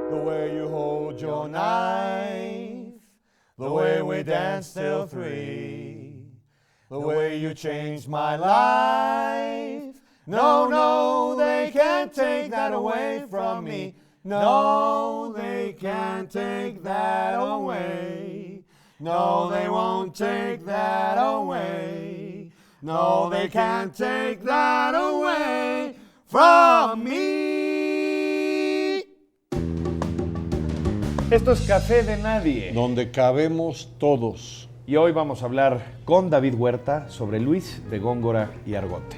The way you hold your knife, the way we danced till 3, the way you changed my life. No, no, they can't take that away from me. No, they can't take that away. No, they won't take that away. No, they can't take that away from me. Esto es Café de Nadie. Donde cabemos todos. Y hoy vamos a hablar con David Huerta sobre Luis de Góngora y Argote.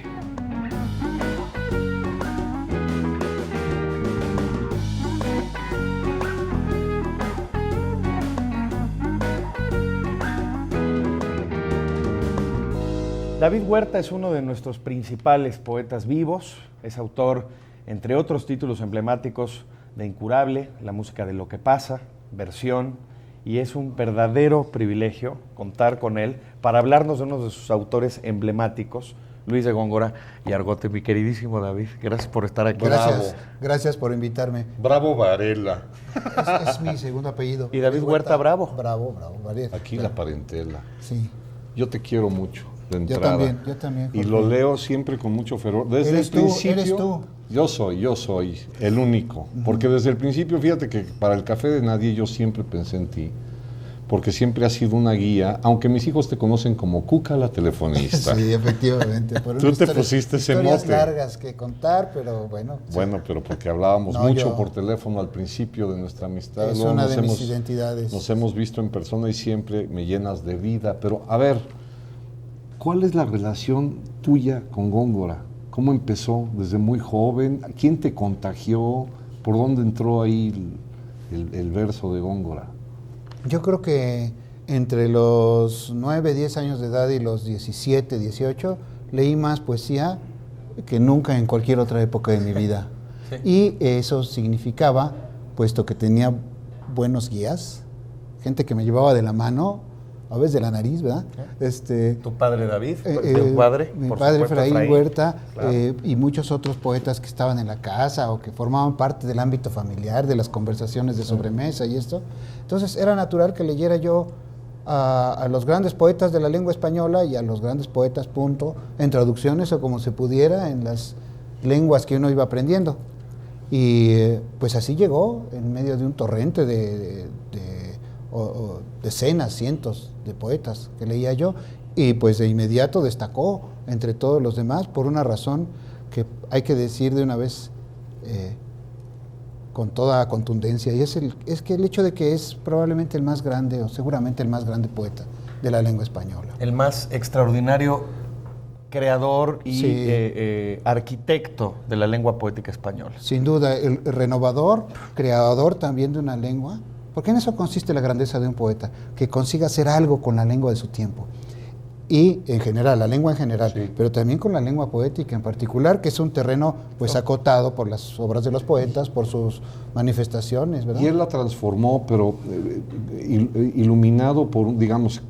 David Huerta es uno de nuestros principales poetas vivos. Es autor, entre otros títulos emblemáticos, de Incurable, La música de lo que pasa, Versión, y es un verdadero privilegio contar con él para hablarnos de uno de sus autores emblemáticos, Luis de Góngora y Argote. Mi queridísimo David, gracias por estar aquí. Gracias por invitarme. Bravo Varela. Es mi segundo apellido. Y David Huerta, bravo. Bravo, Varela. Aquí la parentela. Sí. Yo te quiero mucho, de entrada. Yo también. Y lo leo siempre con mucho fervor. Desde el principio. Eres tú. Yo soy el único. Porque desde el principio, fíjate que para el Café de Nadie yo siempre pensé en ti. Porque siempre has sido una guía, aunque mis hijos te conocen como Cuca la telefonista. Sí, efectivamente. Tú te pusiste ese mote. Historias largas que contar, pero bueno. Bueno, sí. pero porque hablábamos mucho por teléfono al principio de nuestra amistad. Es una de mis identidades. Nos hemos visto en persona y siempre me llenas de vida. Pero, a ver, ¿cuál es la relación tuya con Góngora? ¿Cómo empezó desde muy joven? ¿Quién te contagió? ¿Por dónde entró ahí el verso de Góngora? Yo creo que entre los 9, 10 años de edad y los 17, 18, leí más poesía que nunca en cualquier otra época de mi vida. Sí. Y eso significaba, puesto que tenía buenos guías, gente que me llevaba de la mano, a veces de la nariz, ¿verdad? ¿Tu padre David? ¿Tu padre? Mi padre Efraín Huerta, claro. Y muchos otros poetas que estaban en la casa o que formaban parte del ámbito familiar, de las conversaciones de sobremesa y esto. Entonces era natural que leyera yo a los grandes poetas de la lengua española y a los grandes poetas, punto, en traducciones o como se pudiera en las lenguas que uno iba aprendiendo. Y pues así llegó, en medio de un torrente de decenas, cientos de poetas que leía yo, y pues de inmediato destacó entre todos los demás por una razón que hay que decir de una vez con toda contundencia, y es que el hecho de que es probablemente el más grande, o seguramente el más grande poeta de la lengua española. El más extraordinario creador y arquitecto de la lengua poética española. Sin duda, el renovador, creador también de una lengua, porque en eso consiste la grandeza de un poeta, que consiga hacer algo con la lengua de su tiempo. Y en general, la lengua en general, sí, pero también con la lengua poética en particular, que es un terreno pues acotado por las obras de los poetas, por sus manifestaciones, ¿verdad? Y él la transformó, pero iluminado por, digamos,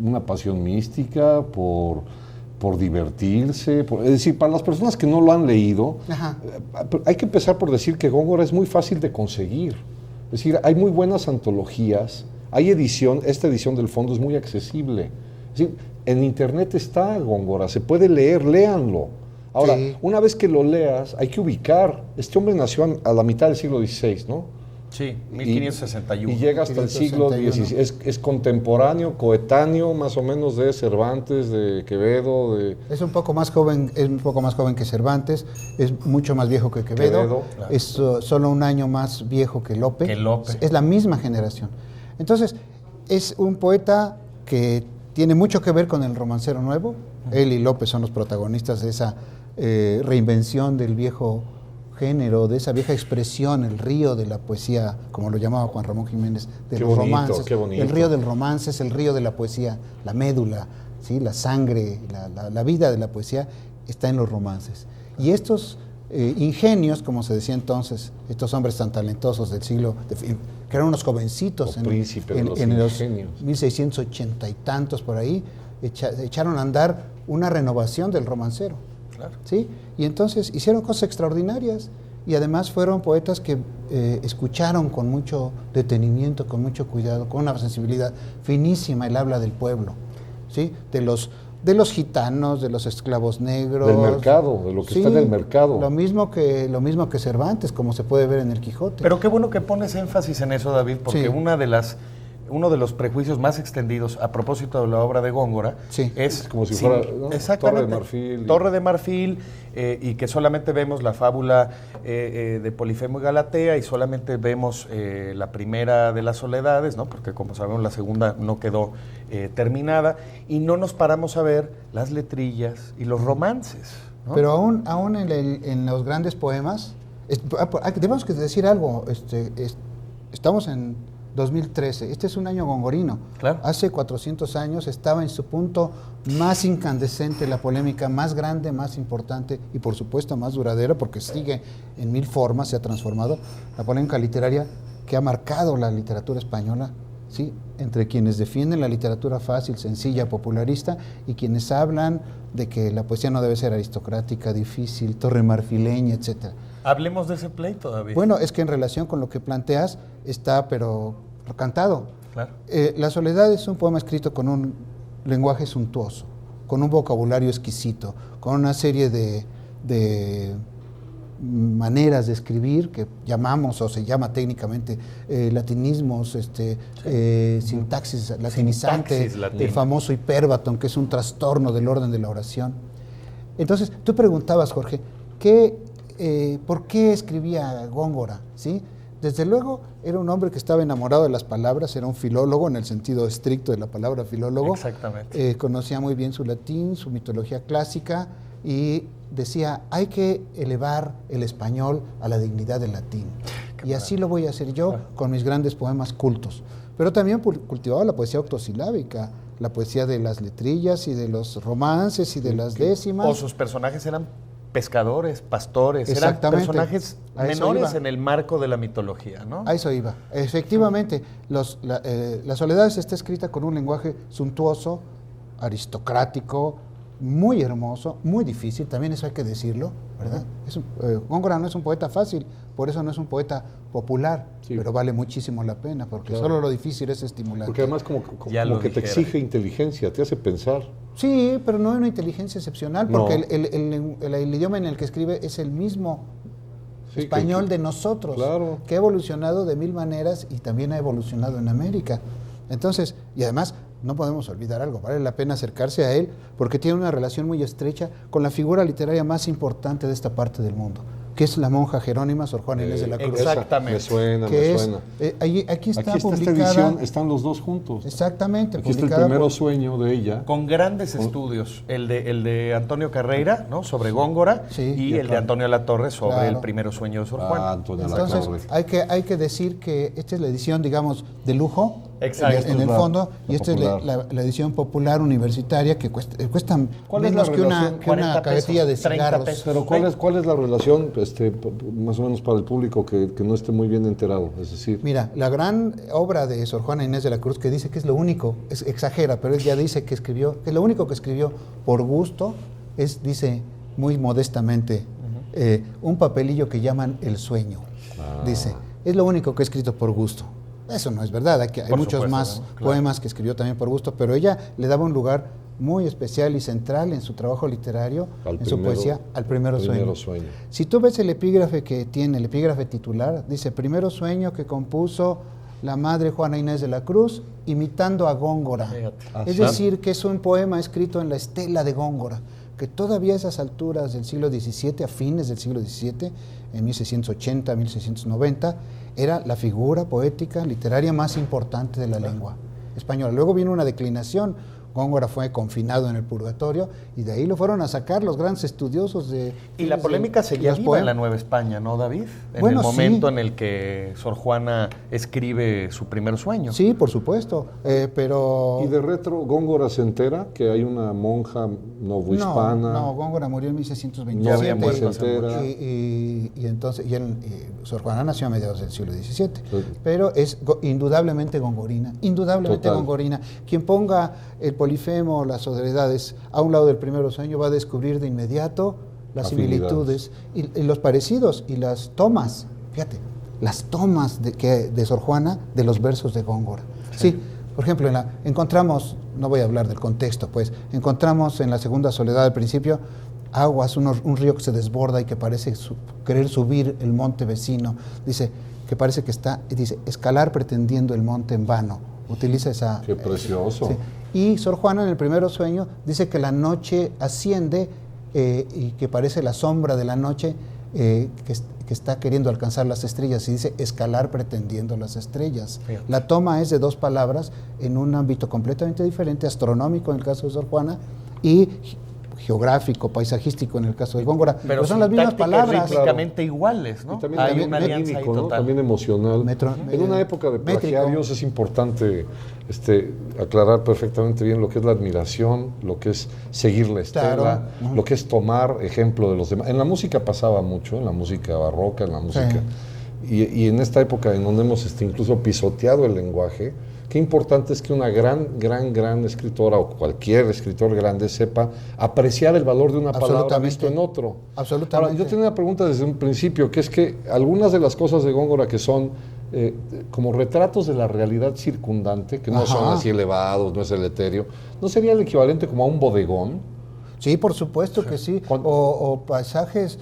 una pasión mística, por divertirse, es decir, para las personas que no lo han leído, hay que empezar por decir que Góngora es muy fácil de conseguir. Es decir, hay muy buenas antologías, hay esta edición del fondo es muy accesible. Es decir, en internet está Góngora, se puede leer, léanlo. Ahora, sí, una vez que lo leas, hay que ubicar. Este hombre nació a la mitad del siglo XVI, ¿no? Sí, 1561. Y llega hasta el siglo XVI. Es contemporáneo, coetáneo, más o menos, de Cervantes, de Quevedo. Es un poco más joven que Cervantes, es mucho más viejo que Quevedo, claro. Es solo un año más viejo que Lope. Es la misma generación. Entonces, es un poeta que tiene mucho que ver con el romancero nuevo. Él y Lope son los protagonistas de esa reinvención del viejo género, de esa vieja expresión, el río de la poesía, como lo llamaba Juan Ramón Jiménez, de los romances. Qué bonito. El río del romance es el río de la poesía, la médula, ¿sí? La sangre, la vida de la poesía está en los romances. Y estos ingenios, como se decía entonces, estos hombres tan talentosos del siglo, que eran unos jovencitos en los 1680 y tantos por ahí, echaron a andar una renovación del romancero. Claro. ¿Sí? Y entonces hicieron cosas extraordinarias y además fueron poetas que escucharon con mucho detenimiento, con mucho cuidado, con una sensibilidad finísima el habla del pueblo, ¿sí? De los gitanos, de los esclavos negros. Del mercado, de lo que está en el mercado. Lo mismo que Cervantes, como se puede ver en el Quijote. Pero qué bueno que pones énfasis en eso, David, porque uno de los prejuicios más extendidos a propósito de la obra de Góngora es como si fuera exactamente, Torre de Marfil, y que solamente vemos la fábula de Polifemo y Galatea y solamente vemos la primera de las soledades, ¿no? Porque como sabemos la segunda no quedó terminada, y no nos paramos a ver las letrillas y los romances, ¿no? Pero aún en los grandes poemas, debemos decir algo, estamos en 2013, este es un año gongorino. Claro. Hace 400 años estaba en su punto más incandescente, la polémica más grande, más importante y por supuesto más duradera, porque sigue en mil formas, se ha transformado, la polémica literaria que ha marcado la literatura española, ¿sí? Entre quienes defienden la literatura fácil, sencilla, popularista, y quienes hablan de que la poesía no debe ser aristocrática, difícil, torremarfileña, etcétera. Hablemos de ese pleito, David. Bueno, es que en relación con lo que planteas está, pero cantado. Claro. La soledad es un poema escrito con un lenguaje suntuoso, con un vocabulario exquisito, con una serie de maneras de escribir que llamamos, o se llama técnicamente, latinismos, sintaxis latinizante, el famoso hipérbaton, que es un trastorno del orden de la oración. Entonces, tú preguntabas, Jorge, ¿por qué escribía Góngora? ¿Sí? Desde luego, era un hombre que estaba enamorado de las palabras, era un filólogo en el sentido estricto de la palabra filólogo. Exactamente. Conocía muy bien su latín, su mitología clásica, y decía, hay que elevar el español a la dignidad del latín. Y así lo voy a hacer yo con mis grandes poemas cultos. Pero también cultivaba la poesía octosilábica, la poesía de las letrillas y de los romances y de las décimas. O sus personajes eran pescadores, pastores, eran personajes menores en el marco de la mitología, ¿no? A eso iba. Efectivamente, la soledad está escrita con un lenguaje suntuoso, aristocrático, muy hermoso, muy difícil, también eso hay que decirlo, ¿verdad? Góngora no es un poeta fácil, por eso no es un poeta popular, pero vale muchísimo la pena, porque solo lo difícil es estimulante. Porque además como que te exige inteligencia, te hace pensar. Sí, pero no es una inteligencia excepcional, porque el idioma en el que escribe es el mismo español de nosotros, que ha evolucionado de mil maneras y también ha evolucionado en América. Entonces, y además, no podemos olvidar algo, vale la pena acercarse a él, porque tiene una relación muy estrecha con la figura literaria más importante de esta parte del mundo, que es la monja jerónima Sor Juana Inés de la Cruz. Exactamente. Me suena. Aquí está esta edición, están los dos juntos. Exactamente. Aquí está el primero sueño de ella. Con grandes estudios, el de Antonio Carreira, ¿no? Sobre Góngora, y el de Antonio Latorre sobre el primero sueño de Sor Juana. Entonces, hay que decir que esta es la edición, digamos, de lujo. Exacto. En el fondo, y esta es la edición popular universitaria que cuesta menos que una cajetilla de cigarros. Pero ¿cuál es la relación, más o menos para el público que no esté muy bien enterado? Es decir, mira, la gran obra de Sor Juana Inés de la Cruz, que dice que es lo único, exagera, pero ella dice que es lo único que escribió por gusto, dice muy modestamente, un papelillo que llaman El Sueño. Dice, es lo único que he escrito por gusto. Eso no es verdad, hay muchos más poemas que escribió también por gusto, pero ella le daba un lugar muy especial y central en su trabajo literario, su poesía, al primero sueño. Si tú ves el epígrafe que tiene, el epígrafe titular, dice, primero sueño que compuso la madre Juana Inés de la Cruz, imitando a Góngora. Es decir, que es un poema escrito en la estela de Góngora, que todavía a esas alturas del siglo XVII, a fines del siglo XVII, en 1680, 1690, era la figura poética, literaria más importante de la lengua española. Luego vino una declinación, Góngora fue confinado en el purgatorio y de ahí lo fueron a sacar los grandes estudiosos de... Y la polémica seguía viva en la Nueva España, ¿no, David? En el momento en el que Sor Juana escribe su primer sueño. Sí, por supuesto, pero... ¿Y de retro Góngora se entera que hay una monja novohispana? No, Góngora murió en 1627. No se entera. Y entonces, Sor Juana nació a mediados del siglo XVII, pero es indudablemente gongorina, gongorina. Quien ponga el Polifemo, las soledades, a un lado del primero sueño, va a descubrir de inmediato las similitudes y los parecidos y las tomas, fíjate, las tomas de Sor Juana de los versos de Góngora. Sí, por ejemplo, encontramos, no voy a hablar del contexto, pues, encontramos en la segunda soledad al principio aguas, un río que se desborda y que parece querer subir el monte vecino. Dice que parece que dice, escalar pretendiendo el monte en vano. Utiliza esa... ¡Qué precioso! Sí. Y Sor Juana en el primer sueño dice que la noche asciende y que parece la sombra de la noche que está queriendo alcanzar las estrellas, y dice escalar pretendiendo las estrellas. Fíjate. La toma es de dos palabras en un ámbito completamente diferente, astronómico en el caso de Sor Juana y geográfico, paisajístico en el caso de Góngora. Pero son las mismas palabras. Prácticamente iguales, ¿no? Y también, hay una alianza ahí total. También emocional. En una época de plagiarios es importante aclarar perfectamente bien lo que es la admiración, lo que es seguir la estela, claro. Lo que es tomar ejemplo de los demás. En la música pasaba mucho, en la música barroca, en la música... Sí. Y en esta época en donde hemos incluso pisoteado el lenguaje, qué importante es que una gran escritora o cualquier escritor grande sepa apreciar el valor de una palabra visto en otro. Absolutamente. Ahora, yo tenía una pregunta desde un principio, que es que algunas de las cosas de Góngora que son como retratos de la realidad circundante, que no son así elevados, no es el etéreo, ¿no sería el equivalente como a un bodegón? Sí, por supuesto que sí. O paisajes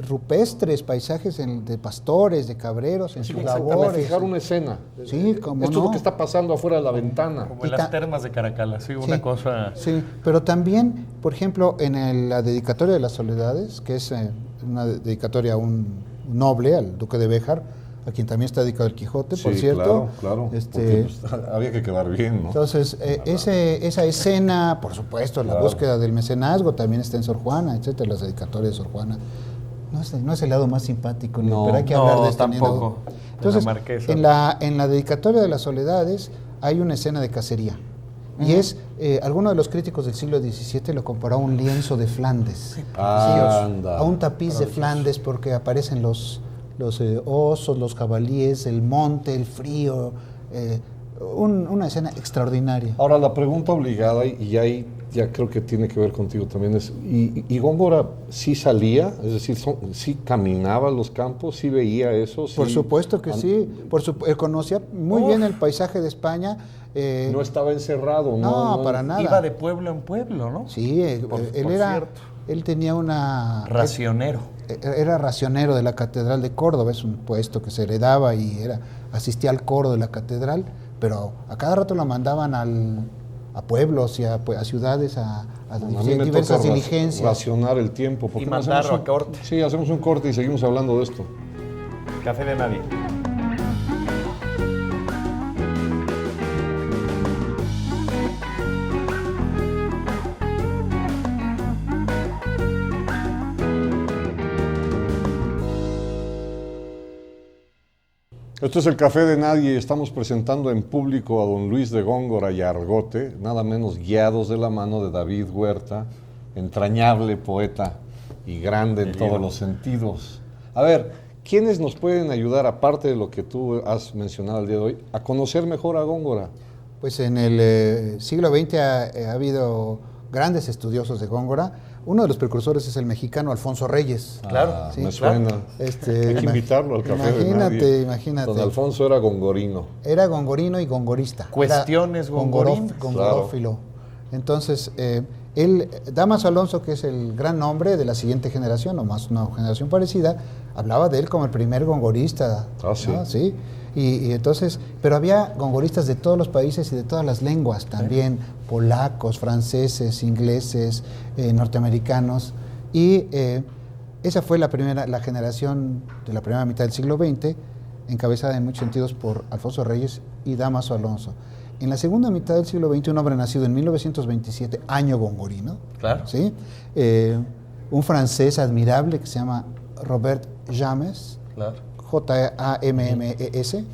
rupestres, paisajes de pastores, de cabreros, en sus labores. Fijar una escena. Sí, como esto es lo que está pasando afuera de la ventana. Como en las termas de Caracalla, sí, una cosa... Sí, pero también, por ejemplo, en la dedicatoria de las soledades, que es una dedicatoria a un noble, al duque de Béjar, a quien también está dedicado el Quijote, por cierto. Claro, porque, había que quedar bien, ¿no? Entonces, esa escena, por supuesto, la búsqueda del mecenazgo también está en Sor Juana, etcétera, las dedicatorias de Sor Juana. No es el lado más simpático, pero hay que hablar de esto. Tampoco. Entonces, en la dedicatoria de las soledades hay una escena de cacería. Y es, alguno de los críticos del siglo XVII lo comparó a un lienzo de Flandes. A un tapiz de Flandes, porque aparecen los osos, los jabalíes, el monte, el frío, una escena extraordinaria. Ahora, la pregunta obligada, y ahí ya creo que tiene que ver contigo también, es, ¿y Góngora sí salía? Es decir, ¿sí caminaba los campos? ¿Sí veía eso? ¿Sí? Por supuesto que sí. Él conocía muy bien el paisaje de España. No estaba encerrado. No, para nada. Iba de pueblo en pueblo, ¿no? Sí, él tenía una... Racionero. Era racionero de la Catedral de Córdoba, es un puesto que se heredaba y asistía al coro de la catedral, pero a cada rato lo mandaban a pueblos y a ciudades a diversas diligencias. Racionar el tiempo. Y mandarlo a corte. Sí, hacemos un corte y seguimos hablando de esto. Café de nadie. Esto es el Café de Nadie y estamos presentando en público a don Luis de Góngora y Argote, nada menos guiados de la mano de David Huerta, entrañable poeta y grande en todos los sentidos. A ver, ¿quiénes nos pueden ayudar, aparte de lo que tú has mencionado el día de hoy, a conocer mejor a Góngora? Pues en el siglo XX ha habido grandes estudiosos de Góngora. Uno de los precursores es el mexicano Alfonso Reyes. Claro, ¿sí? Me suena. Hay que invitarlo al Café de Nadie. Imagínate. Don Alfonso era gongorino. Era gongorino y gongorista. Cuestiones gongorinas. Gongorófilo. Claro. Entonces, Dámaso Alonso, que es el gran nombre de la siguiente generación, o más una generación parecida, hablaba de él como el primer gongorista. Sí. ¿no? Sí. Y entonces, pero había gongoristas de todos los países y de todas las lenguas también, polacos, franceses, ingleses, norteamericanos, y esa fue la generación de la primera mitad del siglo XX, encabezada en muchos sentidos por Alfonso Reyes y Dámaso Alonso. En la segunda mitad del siglo XX, un hombre nacido en 1927, año gongorino, claro. ¿sí? Un francés admirable que se llama Robert James, claro. J-A-M-M-E-S.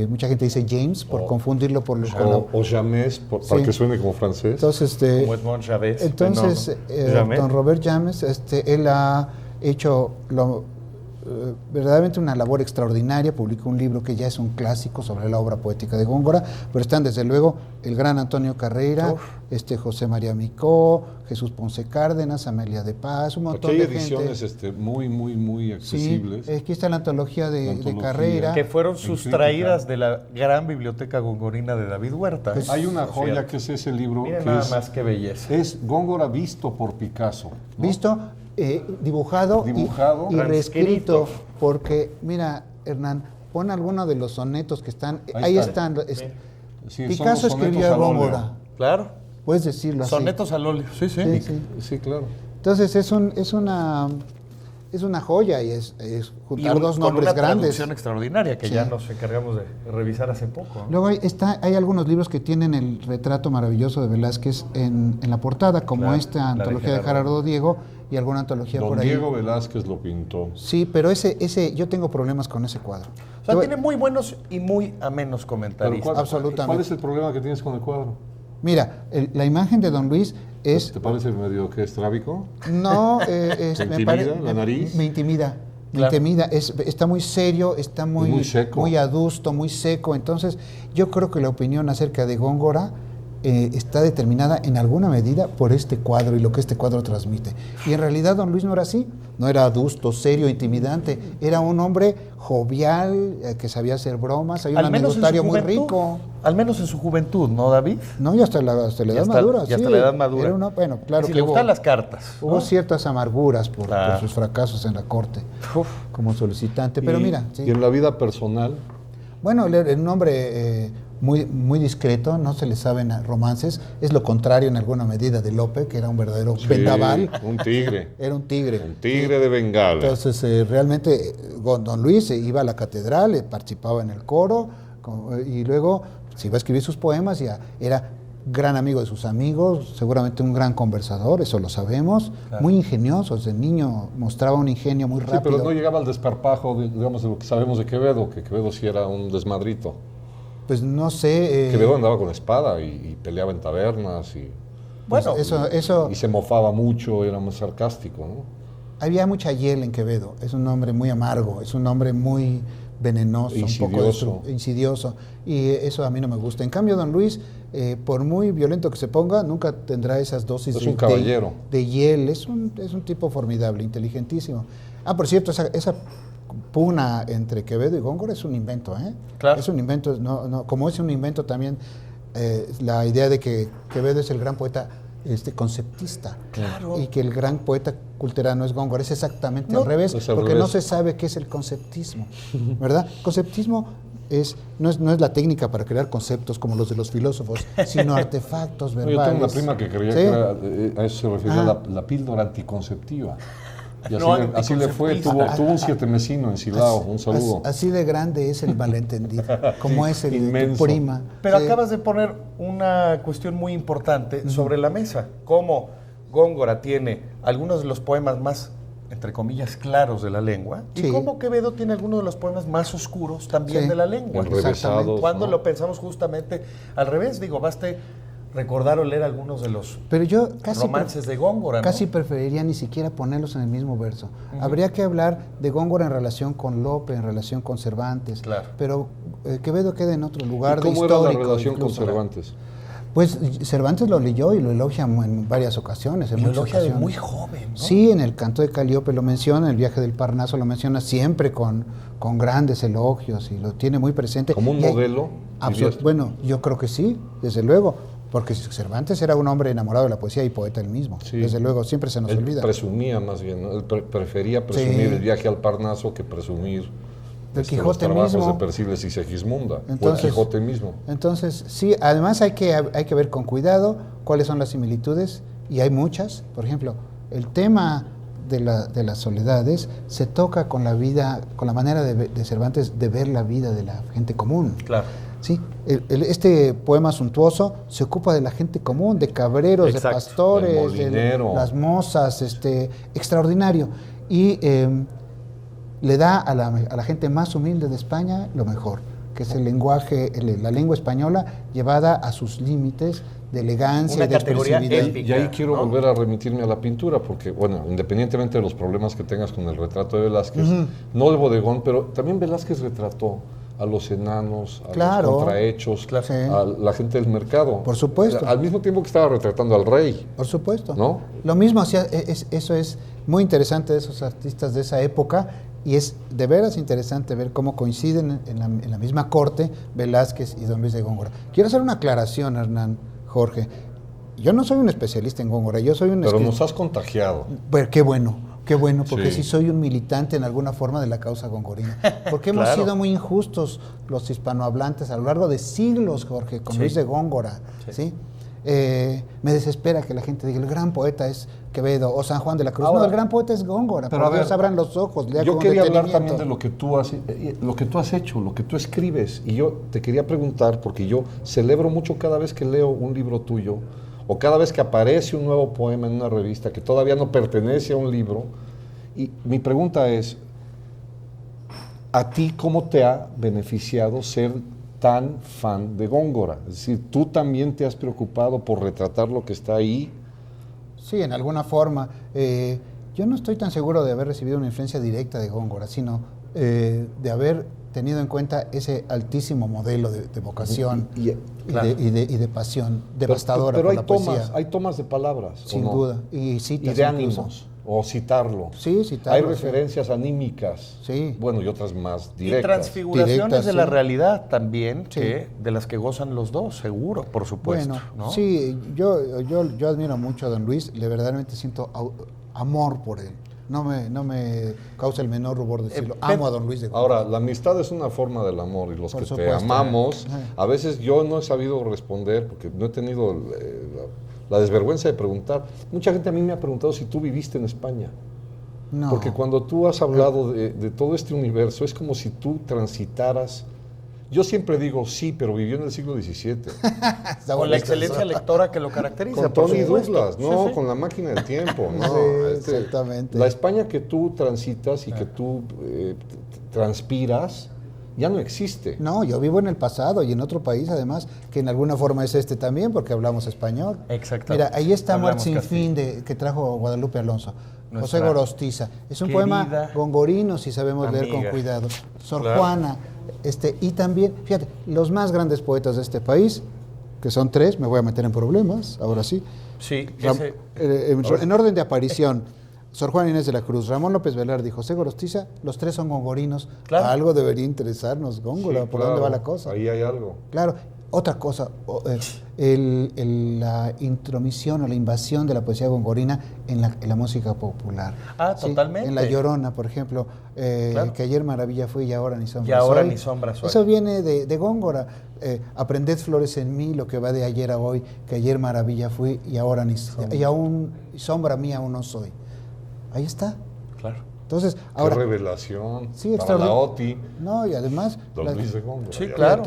Mucha gente dice James por confundirlo por lo o James para que suene como francés. Entonces, como Edmond Javés. Don Robert James, él ha hecho verdaderamente una labor extraordinaria, publicó un libro que ya es un clásico sobre la obra poética de Góngora, pero están desde luego el gran Antonio Carreira, José María Micó, Jesús Ponce Cárdenas, Amelia de Paz, un montón de gente. Aquí hay ediciones muy accesibles. Sí, aquí está la antología de Carreira. Que fueron sustraídas de la gran biblioteca gongorina de David Huerta. Pues, hay una joya que es ese libro. Miren nada más qué belleza. Es Góngora visto por Picasso, ¿no? Visto, dibujado y reescrito, porque, mira, Hernán, pon alguno de los sonetos que están, ahí están. Sí, Picasso escribió a Góngora. Claro. Puedes decirlo así. Sonetos al óleo. Sí, claro. Entonces es una joya y es juntar dos nombres con una grandes. traducción extraordinaria que ya nos encargamos de revisar hace poco, ¿no? Luego hay algunos libros que tienen el retrato maravilloso de Velázquez en la portada, como esta antología de Gerardo Diego y alguna antología por ahí. Diego Velázquez lo pintó. Sí, pero ese yo tengo problemas con ese cuadro. O sea, tiene muy buenos y muy amenos comentarios. Absolutamente. ¿Cuál es el problema que tienes con el cuadro? Mira, la imagen de Don Luis es... ¿Te parece medio que estrábico? No, ¿Te intimida la nariz? Me intimida. Está muy serio, está muy seco, muy adusto, muy seco. Entonces, yo creo que la opinión acerca de Góngora está determinada en alguna medida por este cuadro y lo que este cuadro transmite. Y en realidad Don Luis no era así, no era adusto, serio, intimidante, era un hombre jovial, que sabía hacer bromas, hay un anecdotario muy rico. Al menos en su juventud, ¿no, David? No, y hasta la edad madura. Y hasta la edad madura. Bueno, claro si que le gustan las cartas. Hubo ciertas amarguras por sus fracasos en la corte como solicitante, pero mira. Sí. ¿Y en la vida personal? Bueno, un hombre muy discreto, no se le saben romances, es lo contrario en alguna medida de Lope, que era un verdadero vendaval. Un tigre. Era un tigre. Un tigre de Bengala. Entonces, realmente, Don Luis iba a la catedral, participaba en el coro, y luego se iba a escribir sus poemas, y era gran amigo de sus amigos, seguramente un gran conversador, eso lo sabemos, muy ingenioso, desde niño mostraba un ingenio muy rápido. Sí, pero no llegaba al desparpajo, digamos, de lo que sabemos de Quevedo, que Quevedo sí era un desmadrito. Pues no sé... Quevedo andaba con espada y peleaba en tabernas y... Bueno, eso... Y se mofaba mucho, era muy sarcástico, ¿no? Había mucha hiel en Quevedo, es un hombre muy amargo, es un hombre muy venenoso, insidioso. Un poco insidioso, y eso a mí no me gusta. En cambio, Don Luis, por muy violento que se ponga, nunca tendrá esas dosis un caballero. De hiel, es un tipo formidable, inteligentísimo. Por cierto, esa pugna entre Quevedo y Góngora es un invento, ¿eh? Claro. Es un invento, como es un invento también la idea de que Quevedo es el gran poeta conceptista. Claro. Y que el gran poeta culterano es Góngora. Es exactamente al revés, porque no se sabe qué es el conceptismo, ¿verdad? Conceptismo no es la técnica para crear conceptos como los de los filósofos, sino artefactos verbales. Yo tengo una prima que creía que a eso se refería la píldora anticonceptiva. Y así le fue, tuvo un 7mesino en Silao, un saludo. Así de grande es el malentendido, como es el de tu prima. Pero acabas de poner una cuestión muy importante sobre la mesa, cómo Góngora tiene algunos de los poemas más, entre comillas, claros de la lengua, y cómo Quevedo tiene algunos de los poemas más oscuros también de la lengua. Enrevesados, cuando lo pensamos justamente al revés, baste recordar o leer algunos de los romances de Góngora, ¿no? Casi preferiría ni siquiera ponerlos en el mismo verso. Habría que hablar de Góngora en relación con Lope, en relación con Cervantes. Claro. Pero Quevedo queda en otro lugar. ¿Y cómo era la relación con Cervantes? Pues Cervantes lo leyó y lo elogia en varias ocasiones. Lo elogia de muy joven, ¿no? Sí, en el Canto de Calíope lo menciona, en el Viaje del Parnaso lo menciona siempre con grandes elogios y lo tiene muy presente. ¿Como un modelo? Bueno, yo creo que sí, desde luego. Porque Cervantes era un hombre enamorado de la poesía y poeta él mismo. Sí. Desde luego, siempre se nos olvida. Presumía más bien, ¿no? Él prefería presumir el viaje al Parnaso que presumir del Quijote los trabajos mismo. de Persiles y Segismunda, o el Quijote mismo. Entonces, sí, además hay que ver con cuidado cuáles son las similitudes, y hay muchas. Por ejemplo, el tema de las soledades se toca con la vida, con la manera de Cervantes de ver la vida de la gente común. Claro. Sí, este poema suntuoso se ocupa de la gente común, de cabreros, de pastores, de las mozas, extraordinario. Y le da a la gente más humilde de España lo mejor, que es el lenguaje, la lengua española llevada a sus límites de elegancia y de expresividad. Y ahí quiero volver a remitirme a la pintura, porque, bueno, independientemente de los problemas que tengas con el retrato de Velázquez, no el bodegón, pero también Velázquez retrató a los enanos, a los contrahechos, a la gente del mercado. Por supuesto. Al mismo tiempo que estaba retratando al rey. Por supuesto. ¿No? Lo mismo hacía, eso es muy interesante de esos artistas de esa época, y es de veras interesante ver cómo coinciden en la misma corte Velázquez y don Luis de Góngora. Quiero hacer una aclaración, Hernán, Jorge. Yo no soy un especialista en Góngora, yo soy un... Pero nos has contagiado. Pero qué bueno, porque sí soy un militante en alguna forma de la causa gongorina. Porque hemos sido muy injustos los hispanohablantes a lo largo de siglos, Jorge, con Luis de Góngora, ¿sí? Me desespera que la gente diga, el gran poeta es Quevedo o San Juan de la Cruz. Ahora, no, el gran poeta es Góngora, pero Dios abran los ojos. Yo quería hablar también de lo que tú has hecho, lo que tú escribes. Y yo te quería preguntar, porque yo celebro mucho cada vez que leo un libro tuyo, o cada vez que aparece un nuevo poema en una revista que todavía no pertenece a un libro. Y mi pregunta es, ¿a ti cómo te ha beneficiado ser tan fan de Góngora? Es decir, ¿tú también te has preocupado por retratar lo que está ahí? Sí, en alguna forma. Yo no estoy tan seguro de haber recibido una influencia directa de Góngora, sino de haber tenido en cuenta ese altísimo modelo de vocación y de pasión devastadora por la poesía. Hay tomas de palabras. Sin duda. Y citas. Y de ánimos. O citarlo. Sí, citarlo. Hay referencias anímicas. Sí. Bueno, y otras más directas. Y transfiguraciones de la realidad también, de las que gozan los dos, seguro, por supuesto. Bueno, ¿no? sí, yo admiro mucho a don Luis, verdaderamente siento amor por él. No me causa el menor rubor decirlo. Amo a don Luis de Góngora. Ahora, la amistad es una forma del amor, y los que te amamos, a veces yo no he sabido responder porque no he tenido la desvergüenza de preguntar. Mucha gente a mí me ha preguntado si tú viviste en España. No. Porque cuando tú has hablado de todo este universo, es como si tú transitaras. Yo siempre digo sí, pero vivió en el siglo XVII. Con la excelencia lectora que lo caracteriza. Con Tony Douglas, ¿no? Sí. Con La máquina del tiempo, ¿no? Sí, exactamente. La España que tú transitas y que tú transpiras ya no existe. No, yo vivo en el pasado y en otro país, además, que en alguna forma es este también, porque hablamos español. Exacto. Mira, ahí está Muerte sin fin, que trajo Guadalupe Alonso. José Gorostiza. Es un poema gongorino, si sabemos leer con cuidado. Sor Juana. Y también, fíjate, los más grandes poetas de este país, que son tres, me voy a meter en problemas, ahora sí. Sí. En orden de aparición, Sor Juana Inés de la Cruz, Ramón López Velarde y José Gorostiza, los tres son gongorinos. Claro. Algo debería interesarnos, Góngora, ¿por dónde va la cosa? Ahí hay algo. Claro. Otra cosa, la intromisión o la invasión de la poesía gongorina en la música popular. ¿Sí? Totalmente. En La Llorona, por ejemplo, que ayer maravilla fue y ahora ni sombra soy. Y ahora ni sombra soy. Eso viene de Góngora. Aprended flores en mí, lo que va de ayer a hoy, que ayer maravilla fui y ahora ni sombra. Y aún sombra mía aún no soy. Ahí está. Claro. Entonces, ahora, qué revelación. Sí, para la OTI. No, y además... Don Luis de Góngora. Sí, claro.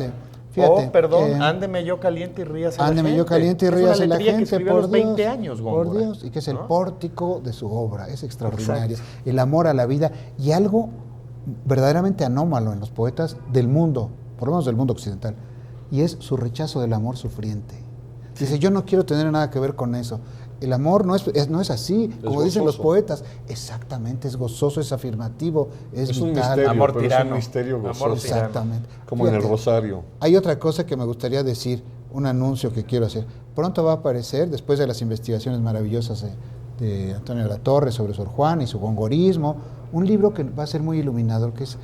Fíjate, perdón, ándeme yo caliente y ríase la gente. Ándeme yo caliente y ríase la gente, por Dios. 20 años, Góngora. Por Dios, y que es el pórtico de su obra, es extraordinario. Exacto. El amor a la vida y algo verdaderamente anómalo en los poetas del mundo, por lo menos del mundo occidental, y es su rechazo del amor sufriente. Dice, yo no quiero tener nada que ver con eso. El amor no es así, como dicen los poetas. Exactamente, es gozoso, es afirmativo, es vital. Un misterio, amor tirano. Es un misterio gozoso. Exactamente. Como fíjate, en el Rosario. Hay otra cosa que me gustaría decir, un anuncio que quiero hacer. Pronto va a aparecer, después de las investigaciones maravillosas de Antonio de la Torre sobre Sor Juana y su gongorismo, un libro que va a ser muy iluminador, que es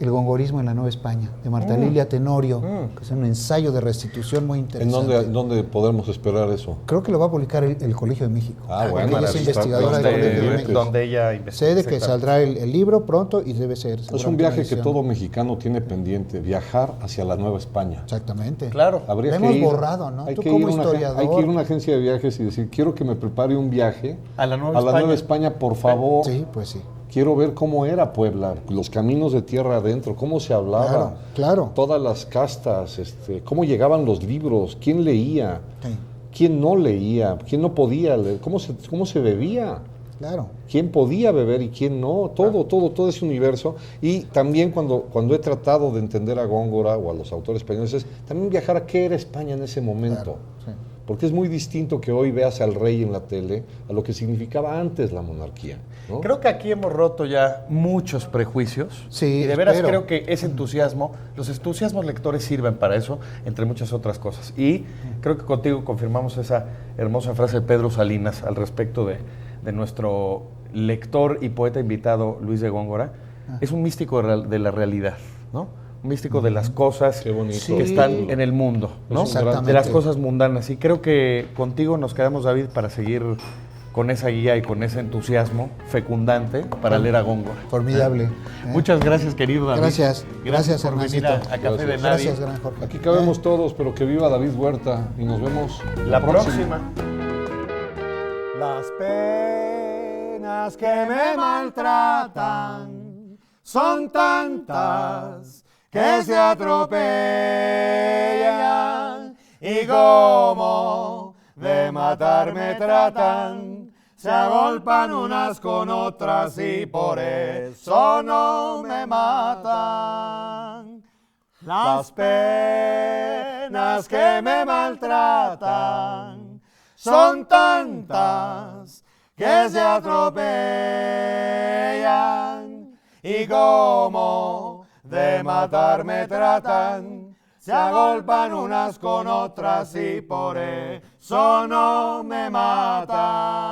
El gongorismo en la Nueva España, de Marta Lilia Tenorio, que es un ensayo de restitución muy interesante. ¿En dónde podemos esperar eso? Creo que lo va a publicar el Colegio de México. Bueno. Ella es investigadora del Colegio de México. Donde ella investiga. Sé de que saldrá el libro pronto y debe ser. Es un viaje que todo mexicano tiene pendiente, viajar hacia la Nueva España. Exactamente. Claro. Lo hemos borrado, ¿no? Tú como historiador. Hay que ir a una agencia de viajes y decir, quiero que me prepare un viaje a la Nueva España, por favor. Sí, pues sí. Quiero ver cómo era Puebla, los caminos de tierra adentro, cómo se hablaba, claro. Todas las castas, cómo llegaban los libros, quién leía, quién no leía, quién no podía leer, cómo se bebía. Claro. ¿Quién podía beber y quién no? Todo ese universo. Y también cuando he tratado de entender a Góngora o a los autores españoles, es también viajar a qué era España en ese momento. Claro, sí. Porque es muy distinto que hoy veas al rey en la tele a lo que significaba antes la monarquía, ¿no? Creo que aquí hemos roto ya muchos prejuicios. Sí, y de veras espero. creo que ese entusiasmo, los entusiasmos lectores sirven para eso, entre muchas otras cosas. Y creo que contigo confirmamos esa hermosa frase de Pedro Salinas al respecto de nuestro lector y poeta invitado Luis de Góngora. Es un místico de la realidad, ¿no? Un místico de las cosas Qué bonito. que están en el mundo, ¿no? Exactamente. De las cosas mundanas. Y creo que contigo nos quedamos, David, para seguir con esa guía y con ese entusiasmo fecundante para leer a Góngora. Formidable. Muchas gracias, querido David. Gracias. Gracias, por venir a Hernancito. Café de Nadie. Gracias, gran Jorge. Aquí cabemos todos, pero que viva David Huerta y nos vemos La próxima. Las penas que me maltratan son tantas que se atropellan y como de matarme tratan, se agolpan unas con otras y por eso no me matan. Las penas que me maltratan son tantas que se atropellan y como de matarme tratan, se agolpan unas con otras y por eso no me matan.